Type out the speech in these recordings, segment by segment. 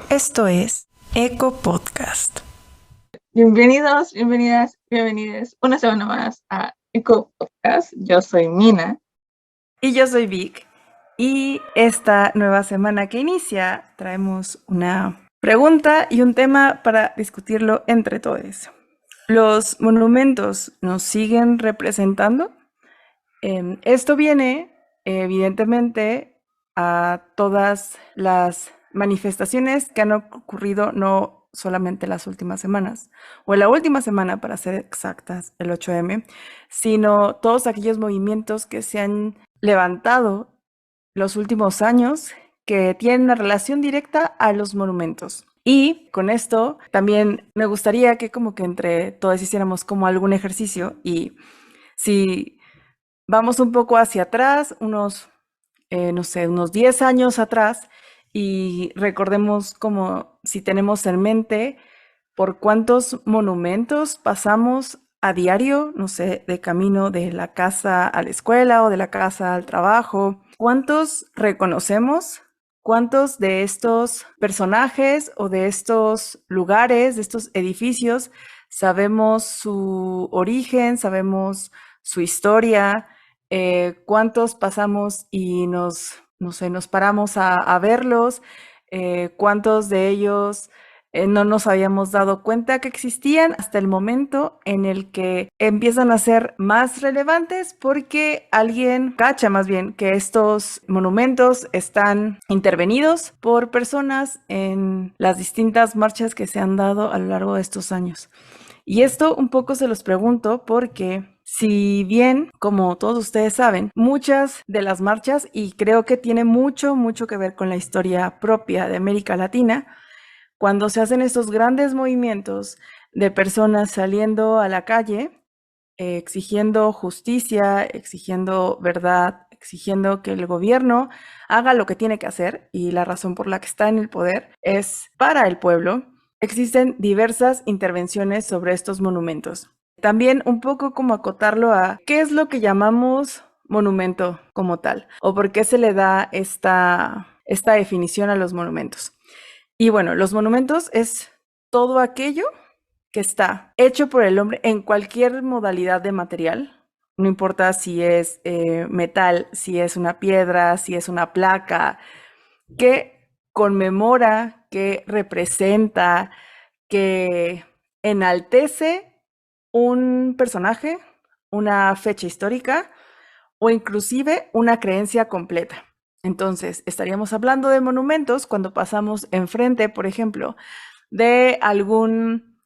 Esto es Eco Podcast. Bienvenidos, bienvenidas, bienvenides una semana más a Eco Podcast. Yo soy Mina. Y yo soy Vic. Y esta nueva semana que inicia traemos una pregunta y un tema para discutirlo entre todos. ¿Los monumentos nos siguen representando? Esto viene, evidentemente, a todas las manifestaciones que han ocurrido no solamente las últimas semanas, o en la última semana para ser exactas, el 8M, sino todos aquellos movimientos que se han levantado los últimos años que tienen una relación directa a los monumentos. Y con esto también me gustaría que como que entre todos hiciéramos como algún ejercicio y si vamos un poco hacia atrás, unos 10 años atrás, y recordemos como si tenemos en mente por cuántos monumentos pasamos a diario, no sé, de camino de la casa a la escuela o de la casa al trabajo. ¿Cuántos reconocemos? ¿Cuántos de estos personajes o de estos lugares, de estos edificios, sabemos su origen, sabemos su historia? ¿Cuántos pasamos y nos paramos a verlos? ¿Cuántos de ellos no nos habíamos dado cuenta que existían hasta el momento en el que empiezan a ser más relevantes porque alguien cacha más bien que estos monumentos están intervenidos por personas en las distintas marchas que se han dado a lo largo de estos años? Y esto un poco se los pregunto porque si bien, como todos ustedes saben, muchas de las marchas, y creo que tiene mucho que ver con la historia propia de América Latina, cuando se hacen estos grandes movimientos de personas saliendo a la calle, exigiendo justicia, exigiendo verdad, exigiendo que el gobierno haga lo que tiene que hacer, y la razón por la que está en el poder es para el pueblo, existen diversas intervenciones sobre estos monumentos. También un poco como acotarlo a qué es lo que llamamos monumento como tal, o por qué se le da esta definición a los monumentos. Y bueno, los monumentos es todo aquello que está hecho por el hombre en cualquier modalidad de material, no importa si es metal, si es una piedra, si es una placa, que conmemora, que representa, que enaltece un personaje, una fecha histórica o inclusive una creencia completa. Entonces, estaríamos hablando de monumentos cuando pasamos enfrente, por ejemplo, de algún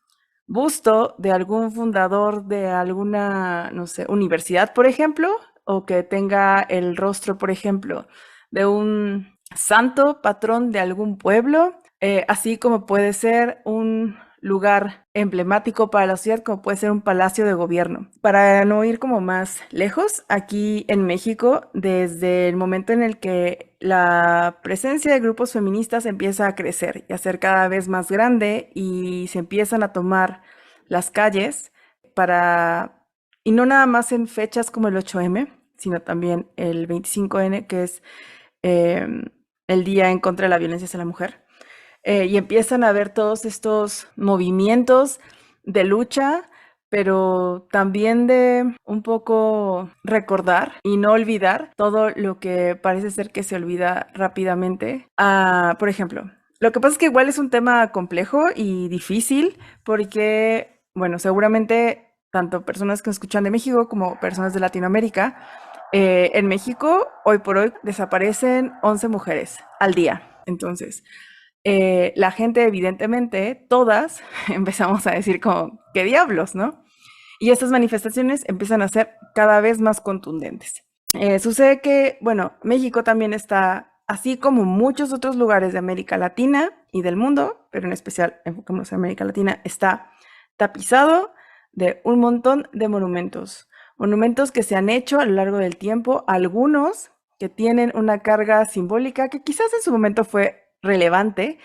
busto de algún fundador de alguna, no sé, universidad, por ejemplo, o que tenga el rostro, por ejemplo, de un santo patrón de algún pueblo, así como puede ser un lugar emblemático para la ciudad, como puede ser un palacio de gobierno. Para no ir como más lejos, aquí en México, desde el momento en el que la presencia de grupos feministas empieza a crecer y a ser cada vez más grande y se empiezan a tomar las calles y no nada más en fechas como el 8M, sino también el 25N, que es el Día en contra de la Violencia hacia la Mujer. Y empiezan a ver todos estos movimientos de lucha, pero también de un poco recordar y no olvidar todo lo que parece ser que se olvida rápidamente. Por ejemplo, lo que pasa es que igual es un tema complejo y difícil porque, bueno, seguramente tanto personas que nos escuchan de México como personas de Latinoamérica, en México hoy por hoy desaparecen 11 mujeres al día. Entonces, la gente, evidentemente, todas empezamos a decir como, ¿qué diablos, no? Y estas manifestaciones empiezan a ser cada vez más contundentes. Sucede que, bueno, México también está, así como muchos otros lugares de América Latina y del mundo, pero en especial enfocémonos en América Latina, está tapizado de un montón de monumentos. Monumentos que se han hecho a lo largo del tiempo, algunos que tienen una carga simbólica que quizás en su momento fue relevante,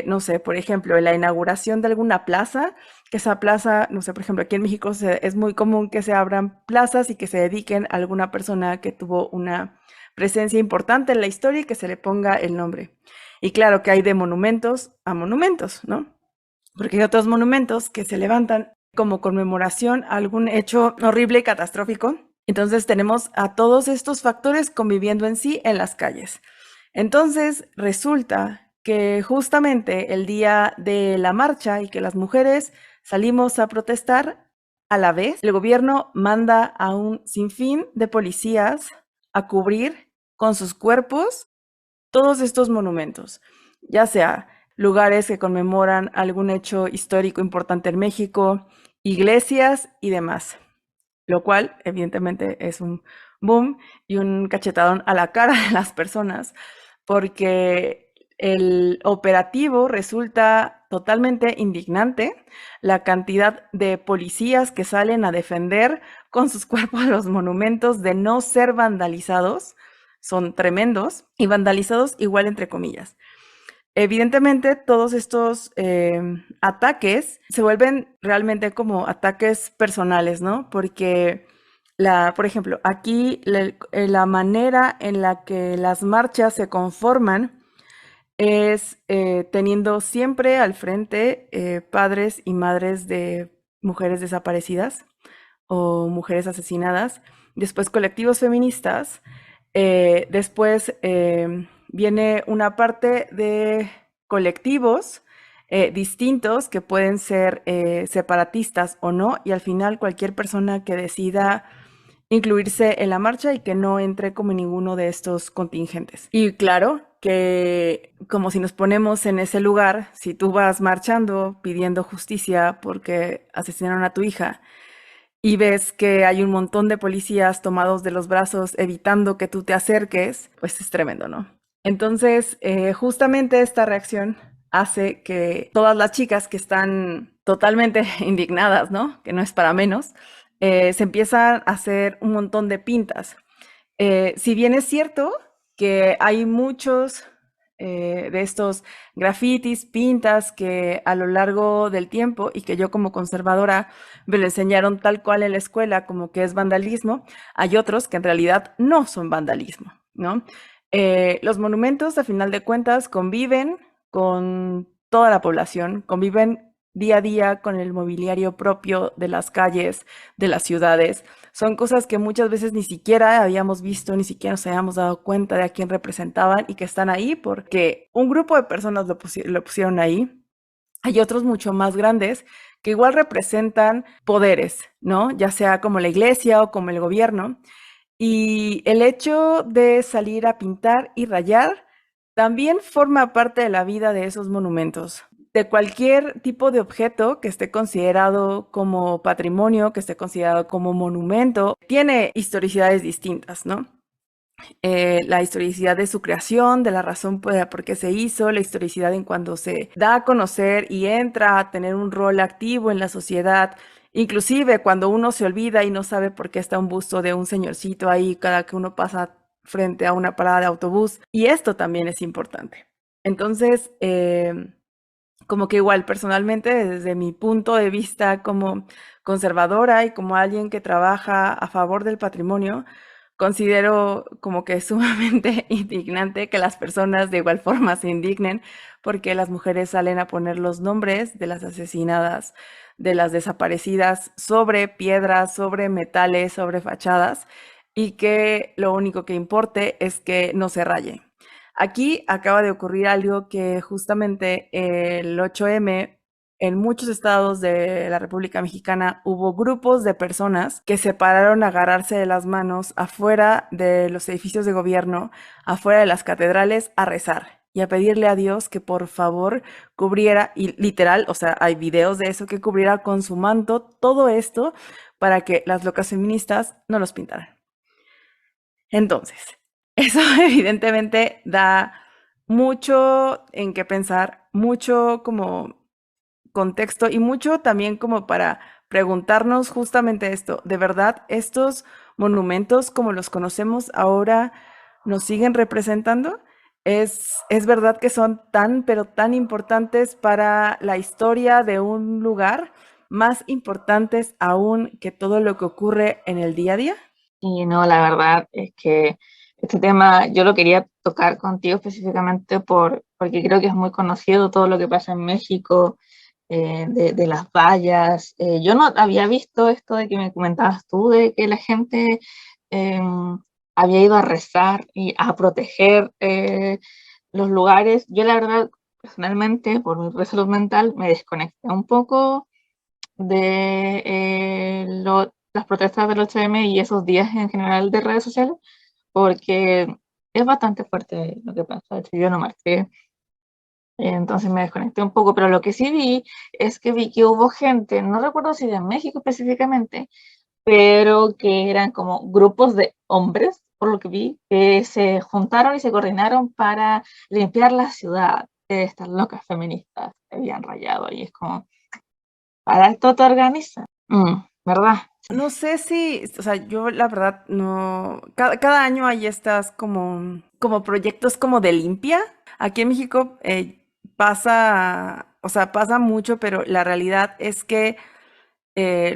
no sé, por ejemplo, en la inauguración de alguna plaza, que esa plaza, no sé, por ejemplo, aquí en México es muy común que se abran plazas y que se dediquen a alguna persona que tuvo una presencia importante en la historia y que se le ponga el nombre. Y claro que hay de monumentos a monumentos, ¿no? Porque hay otros monumentos que se levantan como conmemoración a algún hecho horrible y catastrófico. Entonces tenemos a todos estos factores conviviendo en sí en las calles. Entonces resulta que justamente el día de la marcha y que las mujeres salimos a protestar, a la vez el gobierno manda a un sinfín de policías a cubrir con sus cuerpos todos estos monumentos, ya sea lugares que conmemoran algún hecho histórico importante en México, iglesias y demás, lo cual evidentemente es un boom y un cachetadón a la cara de las personas, porque el operativo resulta totalmente indignante. La cantidad de policías que salen a defender con sus cuerpos los monumentos de no ser vandalizados son tremendos, y vandalizados igual entre comillas. Evidentemente, todos estos ataques se vuelven realmente como ataques personales, ¿no? Porque, por ejemplo, aquí la manera en la que las marchas se conforman es teniendo siempre al frente padres y madres de mujeres desaparecidas o mujeres asesinadas, después colectivos feministas, después viene una parte de colectivos distintos que pueden ser separatistas o no, y al final cualquier persona que decida incluirse en la marcha y que no entre como en ninguno de estos contingentes. Y claro que como si nos ponemos en ese lugar, si tú vas marchando pidiendo justicia porque asesinaron a tu hija y ves que hay un montón de policías tomados de los brazos evitando que tú te acerques, pues es tremendo, ¿no? Entonces, justamente esta reacción hace que todas las chicas que están totalmente indignadas, ¿no? Que no es para menos, se empiezan a hacer un montón de pintas. Si bien es cierto que hay muchos de estos grafitis, pintas que a lo largo del tiempo y que yo como conservadora me lo enseñaron tal cual en la escuela como que es vandalismo, hay otros que en realidad no son vandalismo, ¿no? Los monumentos, a final de cuentas, conviven con toda la población, conviven día a día con el mobiliario propio de las calles, de las ciudades. Son cosas que muchas veces ni siquiera habíamos visto, ni siquiera nos habíamos dado cuenta de a quién representaban y que están ahí porque un grupo de personas lo pusieron ahí. Hay otros mucho más grandes que igual representan poderes, ¿no? Ya sea como la iglesia o como el gobierno. Y el hecho de salir a pintar y rayar también forma parte de la vida de esos monumentos. De cualquier tipo de objeto que esté considerado como patrimonio, que esté considerado como monumento, tiene historicidades distintas, ¿no? La historicidad de su creación, de la razón por qué se hizo, la historicidad en cuando se da a conocer y entra a tener un rol activo en la sociedad, inclusive cuando uno se olvida y no sabe por qué está un busto de un señorcito ahí cada que uno pasa frente a una parada de autobús. Y esto también es importante. Entonces, como que igual personalmente, desde mi punto de vista como conservadora y como alguien que trabaja a favor del patrimonio, considero como que es sumamente indignante que las personas de igual forma se indignen porque las mujeres salen a poner los nombres de las asesinadas, de las desaparecidas sobre piedras, sobre metales, sobre fachadas y que lo único que importe es que no se raye. Aquí acaba de ocurrir algo que justamente el 8M, en muchos estados de la República Mexicana hubo grupos de personas que se pararon a agarrarse de las manos afuera de los edificios de gobierno, afuera de las catedrales, a rezar y a pedirle a Dios que por favor cubriera, y literal, o sea, hay videos de eso, que cubriera con su manto todo esto para que las locas feministas no los pintaran. Entonces, eso evidentemente da mucho en qué pensar, mucho como contexto y mucho también como para preguntarnos justamente esto, ¿de verdad estos monumentos como los conocemos ahora nos siguen representando? Es verdad que son tan, pero tan importantes para la historia de un lugar, más importantes aún que todo lo que ocurre en el día a día. Y no, la verdad es que este tema yo lo quería tocar contigo específicamente porque creo que es muy conocido todo lo que pasa en México, de las vallas. Yo no había visto esto de que me comentabas tú, de que la gente eh, había ido a rezar y a proteger los lugares. Yo la verdad, personalmente, por mi salud mental, me desconecté un poco de las protestas del 8M y esos días en general de redes sociales, porque es bastante fuerte lo que pasa. De hecho, yo no marché, entonces me desconecté un poco, pero lo que sí vi es que vi que hubo gente, no recuerdo si de México específicamente, pero que eran como grupos de hombres, por lo que vi, que se juntaron y se coordinaron para limpiar la ciudad de estas locas feministas que habían rayado. Y es como, para esto te organizan, ¿verdad? No sé si, o sea, yo la verdad no, cada año hay estas como proyectos como de limpia. Aquí en México pasa, o sea, pasa mucho, pero la realidad es que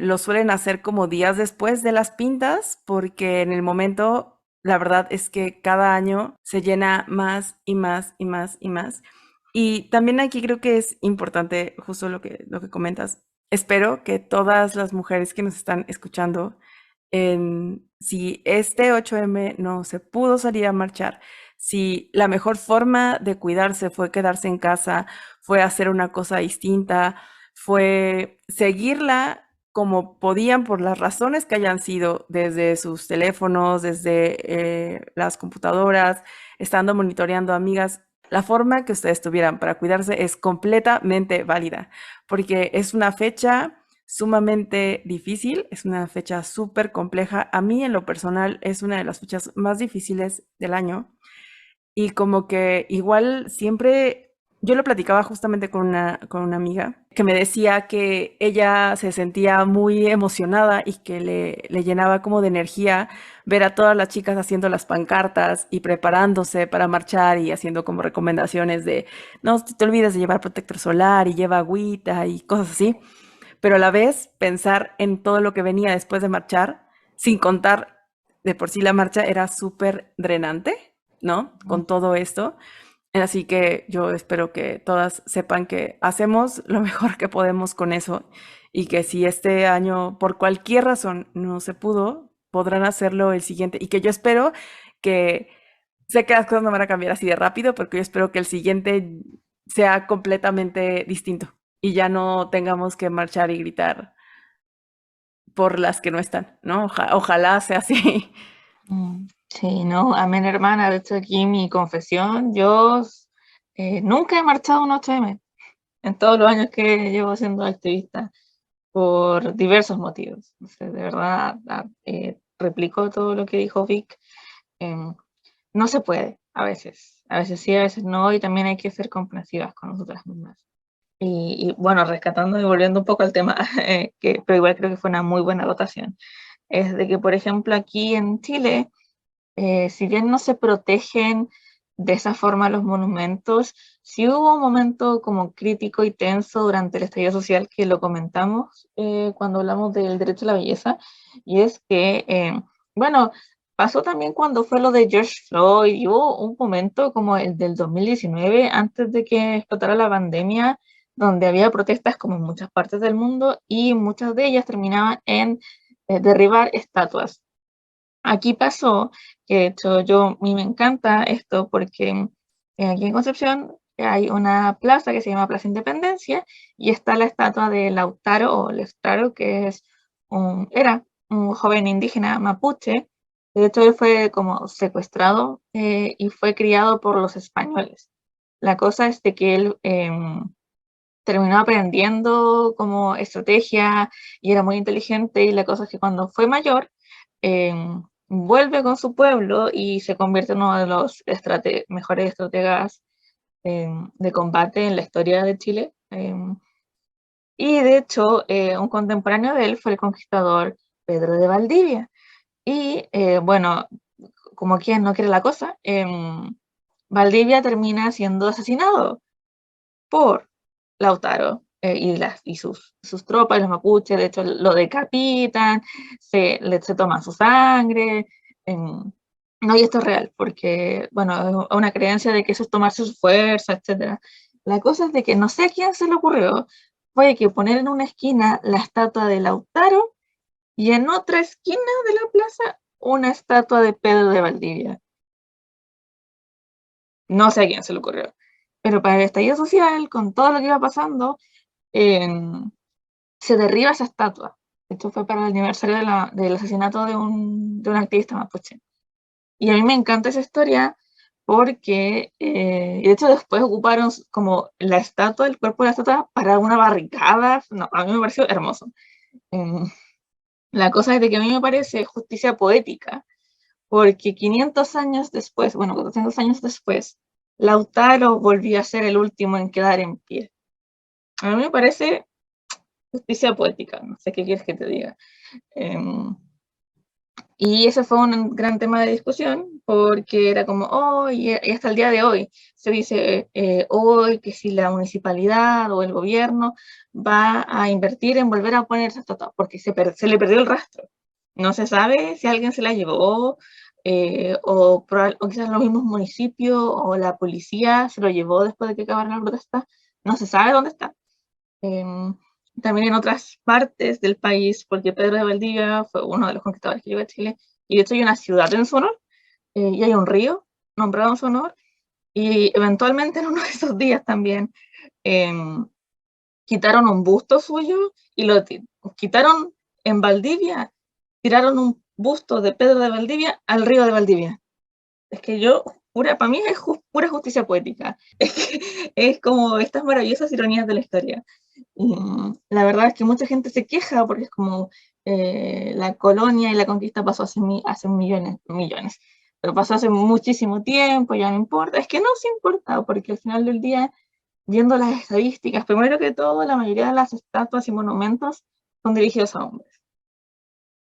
lo suelen hacer como días después de las pintas, porque en el momento, la verdad es que cada año se llena más y más y más y más. Y también aquí creo que es importante justo lo que comentas. Espero que todas las mujeres que nos están escuchando, si este 8M no se pudo salir a marchar, si la mejor forma de cuidarse fue quedarse en casa, fue hacer una cosa distinta, fue seguirla como podían por las razones que hayan sido, desde sus teléfonos, desde las computadoras, estando monitoreando amigas, la forma que ustedes tuvieran para cuidarse es completamente válida, porque es una fecha sumamente difícil, es una fecha súper compleja. A mí en lo personal es una de las fechas más difíciles del año y como que igual siempre, yo lo platicaba justamente con una amiga que me decía que ella se sentía muy emocionada y que le llenaba como de energía ver a todas las chicas haciendo las pancartas y preparándose para marchar y haciendo como recomendaciones de no te olvides de llevar protector solar y lleva agüita y cosas así, pero a la vez pensar en todo lo que venía después de marchar, sin contar de por sí la marcha era súper drenante, ¿no? Con todo esto. Así que yo espero que todas sepan que hacemos lo mejor que podemos con eso y que si este año por cualquier razón no se pudo, podrán hacerlo el siguiente. Y que yo espero que, sé que las cosas no van a cambiar así de rápido, porque yo espero que el siguiente sea completamente distinto y ya no tengamos que marchar y gritar por las que no están, ¿no? Ojalá sea así. Sí, no, amén, hermana. De hecho, aquí mi confesión, yo nunca he marchado un 8M en todos los años que llevo siendo activista por diversos motivos. Entonces, de verdad, replico todo lo que dijo Vic. em, no se puede, a veces sí, a veces no, y también hay que ser comprensivas con nosotras mismas. Y bueno, rescatando y volviendo un poco al tema, pero igual creo que fue una muy buena votación, es de que, por ejemplo, aquí en Chile, si bien no se protegen de esa forma los monumentos, sí hubo un momento como crítico y tenso durante el estallido social que lo comentamos cuando hablamos del derecho a la belleza, y es que, bueno, pasó también cuando fue lo de George Floyd, y hubo un momento como el del 2019, antes de que explotara la pandemia, donde había protestas como en muchas partes del mundo y muchas de ellas terminaban en derribar estatuas. Aquí pasó, que de hecho a mí me encanta esto porque aquí en Concepción hay una plaza que se llama Plaza Independencia y está la estatua de Lautaro o Lestraro, que era un joven indígena mapuche. De hecho, él fue como secuestrado y fue criado por los españoles. La cosa es de que él terminó aprendiendo como estrategia y era muy inteligente, y la cosa es que cuando fue mayor, eh, vuelve con su pueblo y se convierte en uno de los mejores estrategas de combate en la historia de Chile. Y de hecho, un contemporáneo de él fue el conquistador Pedro de Valdivia. Y bueno, como quien no quiere la cosa, Valdivia termina siendo asesinado por Lautaro y sus tropas, los mapuches. De hecho lo decapitan, se toman su sangre. No, y esto es real, porque, bueno, es una creencia de que eso es tomarse su fuerza, etc. La cosa es de que no sé a quién se le ocurrió, fue que poner en una esquina la estatua de Lautaro y en otra esquina de la plaza una estatua de Pedro de Valdivia. No sé a quién se le ocurrió. Pero para el estallido social, con todo lo que iba pasando, eh, se derriba esa estatua. Esto fue para el aniversario del asesinato de un activista mapuche. Y a mí me encanta esa historia porque, de hecho, después ocuparon como la estatua, el cuerpo de la estatua, para una barricada. No, a mí me pareció hermoso. Eh, la cosa es de que a mí me parece justicia poética, porque 500 años después, bueno, 400 años después, Lautaro volvió a ser el último en quedar en pie. A mí me parece justicia poética, no sé qué quieres que te diga. Y ese fue un gran tema de discusión, porque era como, oh, y hasta el día de hoy se dice hoy que si la municipalidad o el gobierno va a invertir en volver a poner esa estatua, porque se le perdió el rastro. No se sabe si alguien se la llevó, o quizás los mismos municipios o la policía se lo llevó después de que acabaron la protesta. No se sabe dónde está. También en otras partes del país, porque Pedro de Valdivia fue uno de los conquistadores que llegó a Chile, y de hecho hay una ciudad en su honor, y hay un río nombrado en su honor, y eventualmente en uno de esos días también eh, quitaron un busto suyo y lo quitaron en Valdivia, tiraron un busto de Pedro de Valdivia al río de Valdivia. Es que para mí es pura justicia poética. Es como estas maravillosas ironías de la historia. Y la verdad es que mucha gente se queja porque es como la colonia y la conquista pasó hace millones, pero pasó hace muchísimo tiempo, ya no importa. Es que no se importa, porque al final del día, viendo las estadísticas, primero que todo, la mayoría de las estatuas y monumentos son dirigidos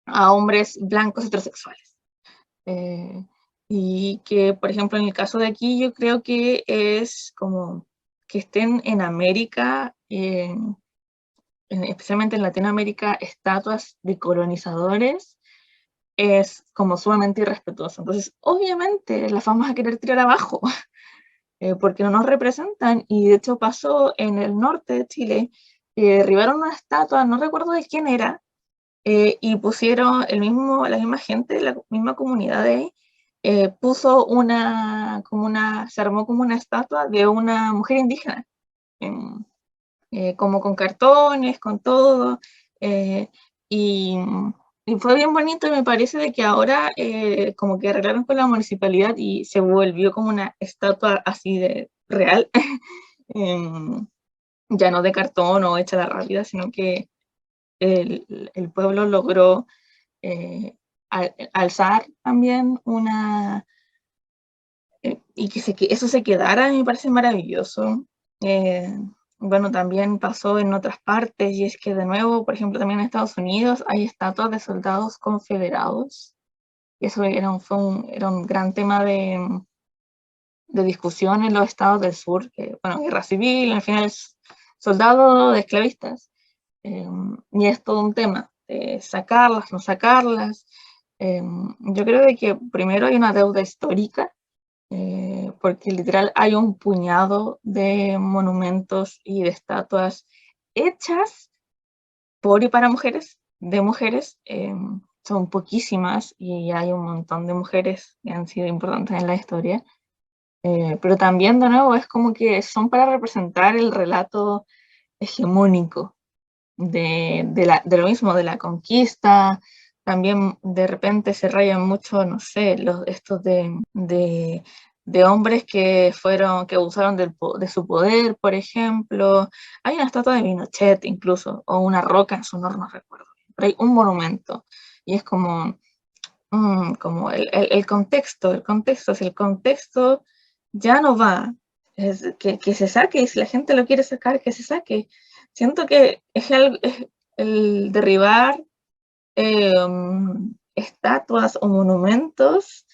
a hombres blancos heterosexuales. Eh, y que, por ejemplo, en el caso de aquí, yo creo que es como que estén en América, especialmente en Latinoamérica, estatuas de colonizadores, es como sumamente irrespetuoso. Entonces, obviamente, las vamos a querer tirar abajo, porque no nos representan, y de hecho pasó en el norte de Chile, derribaron una estatua, no recuerdo de quién era, y pusieron la misma gente, la misma comunidad de ahí, puso se armó como una estatua de una mujer indígena, como con cartones, con todo, eh, y, y fue bien bonito, y me parece de que ahora como que arreglaron con la municipalidad y se volvió como una estatua así de real, em, ya no de cartón o hecha de rápida, sino que el pueblo logró eh, alzar también y que eso se quedara, me parece maravilloso. Eh, bueno, también pasó en otras partes, y es que de nuevo, por ejemplo, también en Estados Unidos hay estatuas de soldados confederados, y eso era un gran tema de discusión en los estados del sur, que, bueno, guerra civil, al final es soldado de esclavistas, y es todo un tema, sacarlas, no sacarlas. Yo creo de que primero hay una deuda histórica, porque literal hay un puñado de monumentos y de estatuas hechas por y para mujeres, de mujeres, son poquísimas, y hay un montón de mujeres que han sido importantes en la historia, pero también de nuevo es como que son para representar el relato hegemónico de lo mismo, de la conquista. También de repente se rayan mucho, no sé, estos de hombres que abusaron de su poder, por ejemplo. Hay una estatua de Pinochet incluso, o una roca en su honor, no recuerdo, pero hay un monumento, y es como, como el contexto, si el contexto ya no va, que se saque, si la gente lo quiere sacar, que se saque. Siento que es el derribar estatuas o monumentos,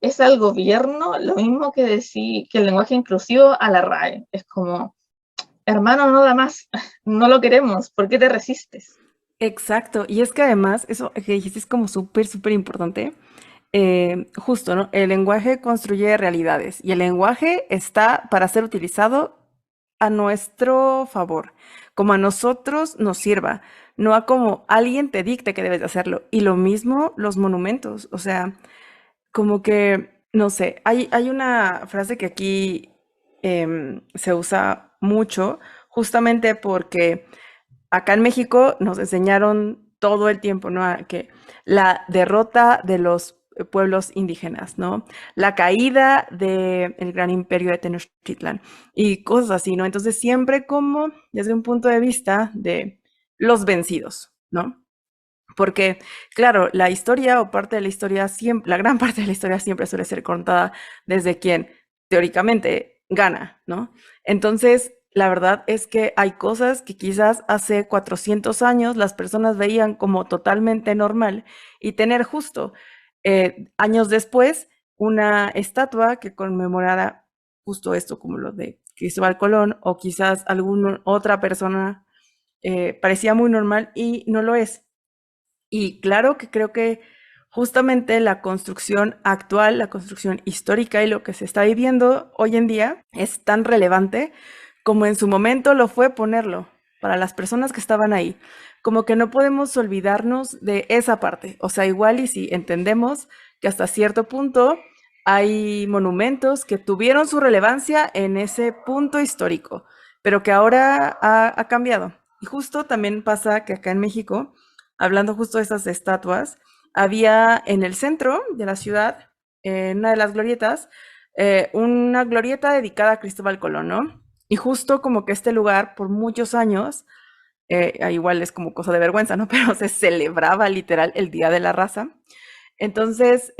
es al gobierno lo mismo que decir que el lenguaje inclusivo a la RAE. Es como, hermano, no da más, no lo queremos, ¿por qué te resistes? Exacto, y es que además, eso que dijiste es como súper, súper importante. Justo, ¿no? El lenguaje construye realidades y el lenguaje está para ser utilizado a nuestro favor, como a nosotros nos sirva, no a como alguien te dicte que debes de hacerlo. Y lo mismo los monumentos, o sea, como que, no sé, hay una frase que aquí se usa mucho, justamente porque acá en México nos enseñaron todo el tiempo, ¿no? A que la derrota de los pueblos indígenas, ¿no? La caída del gran imperio de Tenochtitlan y cosas así, ¿no? Entonces siempre como desde un punto de vista de los vencidos, ¿no? Porque, claro, la historia o parte de la historia siempre, la gran parte de la historia siempre suele ser contada desde quien teóricamente gana, ¿no? Entonces, la verdad es que hay cosas que quizás hace 400 años las personas veían como totalmente normal y tener justo años después una estatua que conmemorara justo esto, como lo de Cristóbal Colón o quizás alguna otra persona parecía muy normal y no lo es. Y claro que creo que justamente la construcción actual, la construcción histórica y lo que se está viviendo hoy en día es tan relevante como en su momento lo fue ponerlo para las personas que estaban ahí. Como que no podemos olvidarnos de esa parte. O sea, igual y si entendemos que hasta cierto punto hay monumentos que tuvieron su relevancia en ese punto histórico, pero que ahora ha cambiado. Y justo también pasa que acá en México, hablando justo de esas estatuas, había en el centro de la ciudad, en una de las glorietas, una glorieta dedicada a Cristóbal Colón, ¿no? Y justo como que este lugar, por muchos años, igual es como cosa de vergüenza, ¿no? Pero se celebraba literal el Día de la Raza. Entonces,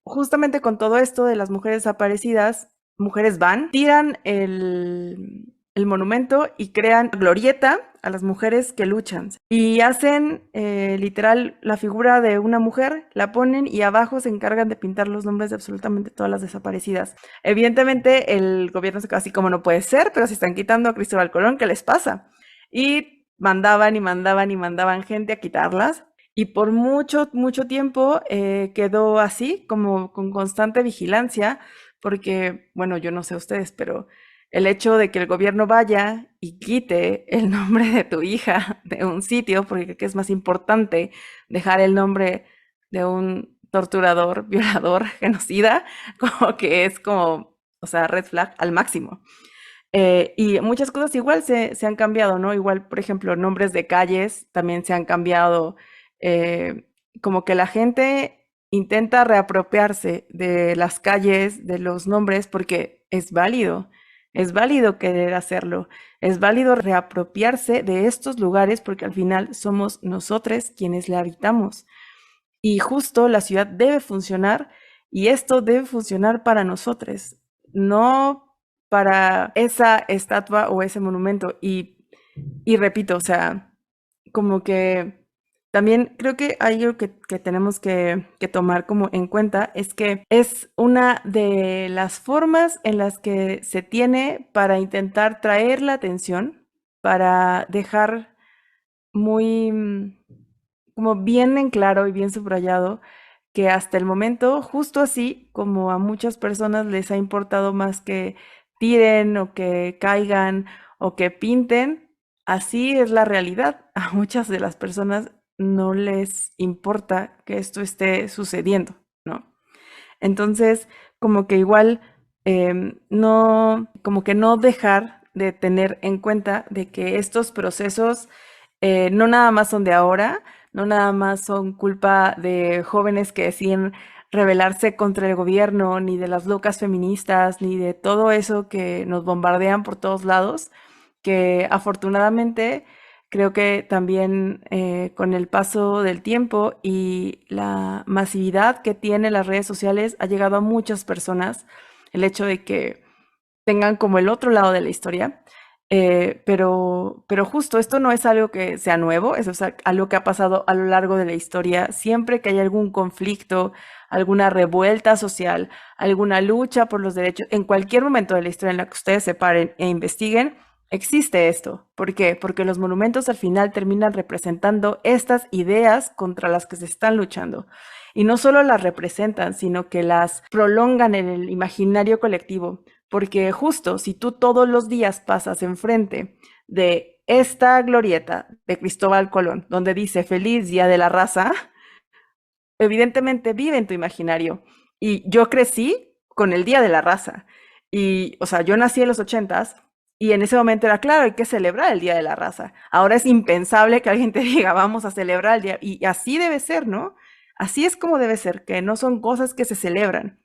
justamente con todo esto de las mujeres desaparecidas, mujeres van, tiran el monumento y crean glorieta a las mujeres que luchan. Y hacen literal la figura de una mujer, la ponen y abajo se encargan de pintar los nombres de absolutamente todas las desaparecidas. Evidentemente el gobierno se quedó así como no puede ser, pero se están quitando a Cristóbal Colón, ¿qué les pasa? Y mandaban y mandaban y mandaban gente a quitarlas. Y por mucho, mucho tiempo quedó así, como con constante vigilancia, porque, bueno, yo no sé ustedes, pero el hecho de que el gobierno vaya y quite el nombre de tu hija de un sitio, porque creo que es más importante dejar el nombre de un torturador, violador, genocida, como que es como, o sea, red flag al máximo. Y muchas cosas igual se han cambiado, ¿no? Igual, por ejemplo, nombres de calles también se han cambiado. eh, Como que la gente intenta reapropiarse de las calles, de los nombres, porque es válido querer hacerlo, es válido reapropiarse de estos lugares porque al final somos nosotros quienes la habitamos. Y justo la ciudad debe funcionar y esto debe funcionar para nosotros, no para esa estatua o ese monumento. Y repito, o sea, como que también creo que hay algo que tenemos que tomar como en cuenta, es que es una de las formas en las que se tiene para intentar traer la atención, para dejar muy como bien en claro y bien subrayado que hasta el momento, justo así como a muchas personas les ha importado más que tiren o que caigan o que pinten, así es la realidad. A muchas de las personas no les importa que esto esté sucediendo, ¿no? Entonces, como que igual no, como que no dejar de tener en cuenta de que estos procesos no nada más son de ahora, no nada más son culpa de jóvenes que deciden rebelarse contra el gobierno, ni de las locas feministas, ni de todo eso que nos bombardean por todos lados, que afortunadamente creo que también con el paso del tiempo y la masividad que tienen las redes sociales ha llegado a muchas personas el hecho de que tengan como el otro lado de la historia pero justo esto no es algo que sea nuevo, eso es algo que ha pasado a lo largo de la historia. Siempre que hay algún conflicto, alguna revuelta social, alguna lucha por los derechos, en cualquier momento de la historia en la que ustedes se paren e investiguen, existe esto. ¿Por qué? Porque los monumentos al final terminan representando estas ideas contra las que se están luchando. Y no solo las representan, sino que las prolongan en el imaginario colectivo. Porque justo si tú todos los días pasas enfrente de esta glorieta de Cristóbal Colón, donde dice Feliz Día de la Raza, evidentemente vive en tu imaginario. Y yo crecí con el Día de la Raza. Y, o sea, yo nací en los ochentas y en ese momento era claro, hay que celebrar el Día de la Raza. Ahora es impensable que alguien te diga, vamos a celebrar el día. Y así debe ser, ¿no? Así es como debe ser, que no son cosas que se celebran.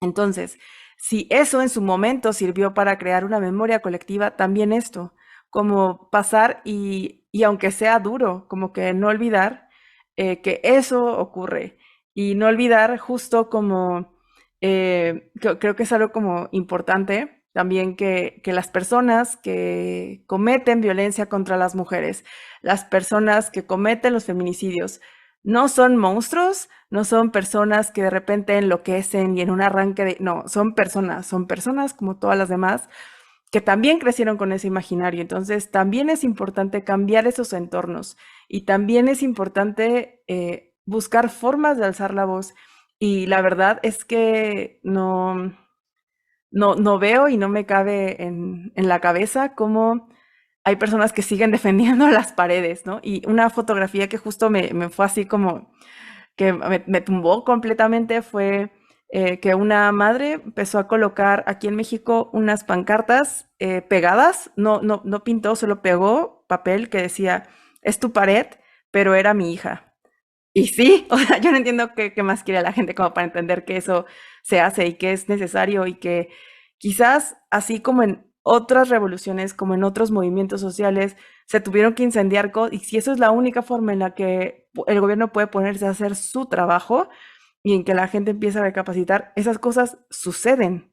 Entonces, si eso en su momento sirvió para crear una memoria colectiva, también esto, como pasar y aunque sea duro, como que no olvidar que eso ocurre y no olvidar justo como, creo que es algo como importante también que las personas que cometen violencia contra las mujeres, las personas que cometen los feminicidios, no son monstruos, no son personas que de repente enloquecen y en un arranque de... No, son personas como todas las demás que también crecieron con ese imaginario. Entonces, también es importante cambiar esos entornos y también es importante buscar formas de alzar la voz. Y la verdad es que no veo y no me cabe en la cabeza cómo hay personas que siguen defendiendo las paredes, ¿no? Y una fotografía que justo me fue así como que me tumbó completamente fue que una madre empezó a colocar aquí en México unas pancartas pegadas, no pintó, solo pegó papel que decía, es tu pared, pero era mi hija. Y sí, o sea, yo no entiendo qué más quiere la gente como para entender que eso se hace y que es necesario y que quizás así como en otras revoluciones, como en otros movimientos sociales, se tuvieron que incendiar y si eso es la única forma en la que el gobierno puede ponerse a hacer su trabajo y en que la gente empieza a recapacitar, esas cosas suceden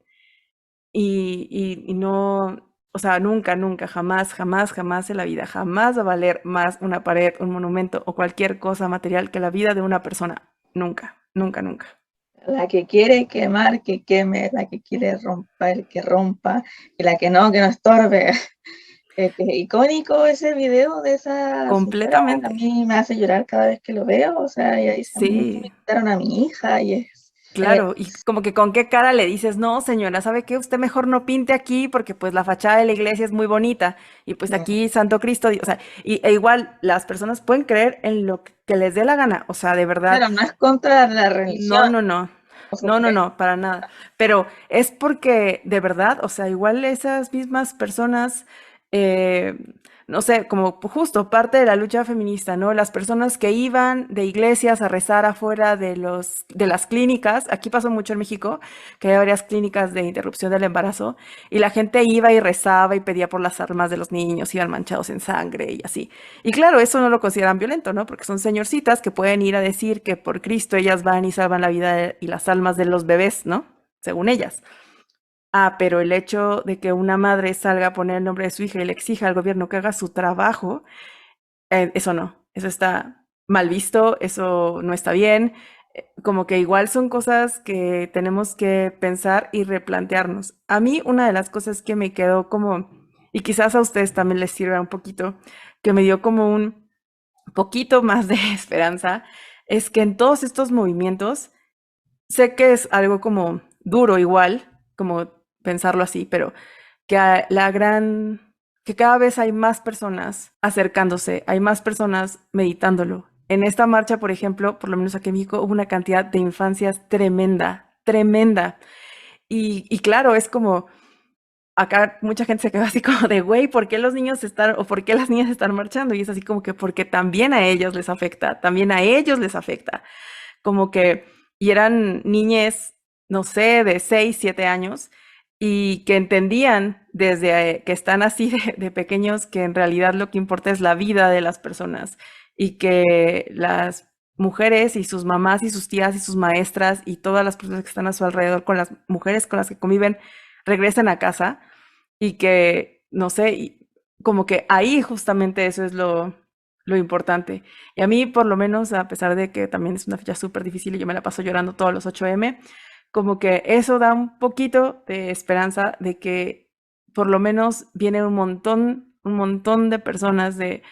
y no, o sea, nunca, nunca, jamás, jamás, jamás en la vida, jamás va a valer más una pared, un monumento o cualquier cosa material que la vida de una persona. Nunca, nunca, nunca. La que quiere quemar, que queme, la que quiere romper, que rompa, y la que no estorbe. Es icónico ese video de esa señora, a Completamente. mí me hace llorar cada vez que lo veo, o sea, ella dice, a mí me Sí, quitaron a mi hija y claro. Y como que con qué cara le dices, no, señora, ¿sabe qué? Usted mejor no pinte aquí porque pues la fachada de la iglesia es muy bonita y pues aquí Santo Cristo, o sea, e igual las personas pueden creer en lo que les dé la gana, o sea, de verdad. claro, no es contra la No, religión, no, no. o sea, No, no, no, para nada. Pero es porque de verdad, o sea, igual esas mismas personas, eh, no sé, como justo parte de la lucha feminista, ¿no? Las personas que iban de iglesias a rezar afuera de las clínicas, aquí pasó mucho en México, que hay varias clínicas de interrupción del embarazo, y la gente iba y rezaba y pedía por las almas de los niños, iban manchados en sangre y así. Y claro, eso no lo consideran violento, ¿no? Porque son señorcitas que pueden ir a decir que por Cristo ellas van y salvan la vida y las almas de los bebés, ¿no? Según ellas. Ah, pero el hecho de que una madre salga a poner el nombre de su hija y le exija al gobierno que haga su trabajo, eso no, eso está mal visto, eso no está bien. Como que igual son cosas que tenemos que pensar y replantearnos. A mí una de las cosas que me quedó como, y quizás a ustedes también les sirva un poquito, que me dio como un poquito más de esperanza, es que en todos estos movimientos, sé que es algo como duro igual, como pensarlo así, pero que que cada vez hay más personas acercándose, hay más personas meditándolo. En esta marcha, por ejemplo, por lo menos aquí en México, hubo una cantidad de infancias tremenda, tremenda. Y claro, es como, acá mucha gente se quedó así como de, güey, ¿por qué los niños están, o por qué las niñas están marchando? Y es así como que porque también a ellos les afecta, también a ellos les afecta. Como que, y eran niñes, no sé, de 6 7 años, y que entendían desde que están así de pequeños que en realidad lo que importa es la vida de las personas y que las mujeres y sus mamás y sus tías y sus maestras y todas las personas que están a su alrededor con las mujeres con las que conviven regresen a casa y que no sé, y como que ahí justamente eso es lo importante. Y a mí, por lo menos, a pesar de que también es una fecha súper difícil y yo me la paso llorando todos los 8M, como que eso da un poquito de esperanza de que por lo menos viene un montón de personas de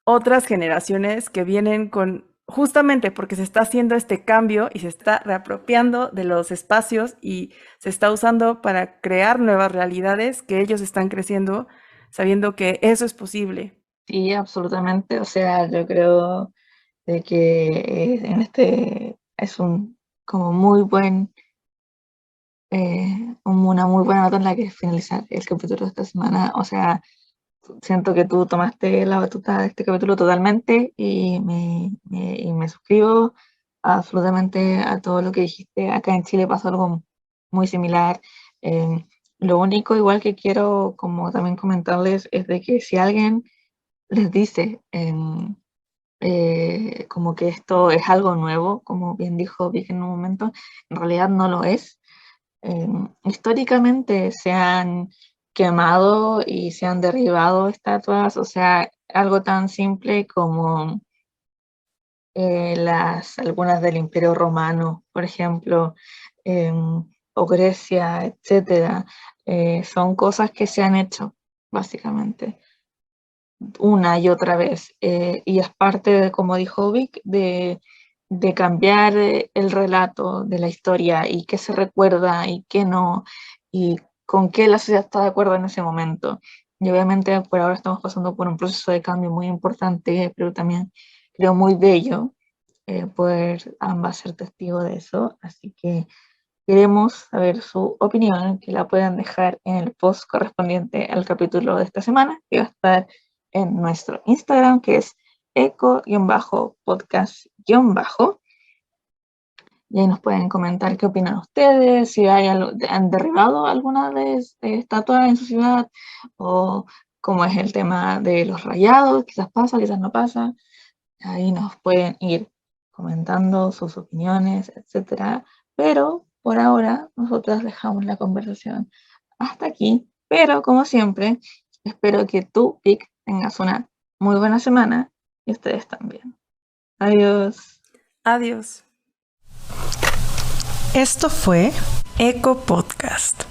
otras generaciones que vienen con, justamente porque se está haciendo este cambio y se está reapropiando de los espacios y se está usando para crear nuevas realidades que ellos están creciendo sabiendo que eso es posible. Sí, absolutamente. O sea, yo creo de que en este es un como muy buen, una muy buena nota en la que finalizar el capítulo de esta semana. O sea, siento que tú tomaste la batuta de este capítulo totalmente y me suscribo absolutamente a todo lo que dijiste. Acá en Chile pasó algo muy similar. Eh, lo único igual que quiero como también comentarles es de que si alguien les dice como que esto es algo nuevo, como bien dijo Vic en un momento, en realidad no lo es. Históricamente se han quemado y se han derribado estatuas, o sea, algo tan simple como algunas del Imperio Romano, por ejemplo, o Grecia, etcétera, son cosas que se han hecho, básicamente, una y otra vez. Y es parte, de, como dijo Vic, de cambiar el relato de la historia y qué se recuerda y qué no, y con qué la sociedad está de acuerdo en ese momento. Y obviamente por ahora estamos pasando por un proceso de cambio muy importante, pero también creo muy bello poder ambas ser testigos de eso. Así que queremos saber su opinión, que la puedan dejar en el post correspondiente al capítulo de esta semana, que va a estar en nuestro Instagram, que es eco-podcast-. Y ahí nos pueden comentar qué opinan ustedes, si han derribado alguna de estatuas en su ciudad, o cómo es el tema de los rayados, quizás pasa, quizás no pasa. Ahí nos pueden ir comentando sus opiniones, etcétera. Pero por ahora nosotras dejamos la conversación hasta aquí. Pero como siempre, espero que tú, Vic, tengas una muy buena semana y ustedes también. Adiós. Adiós. Esto fue Eco Podcast.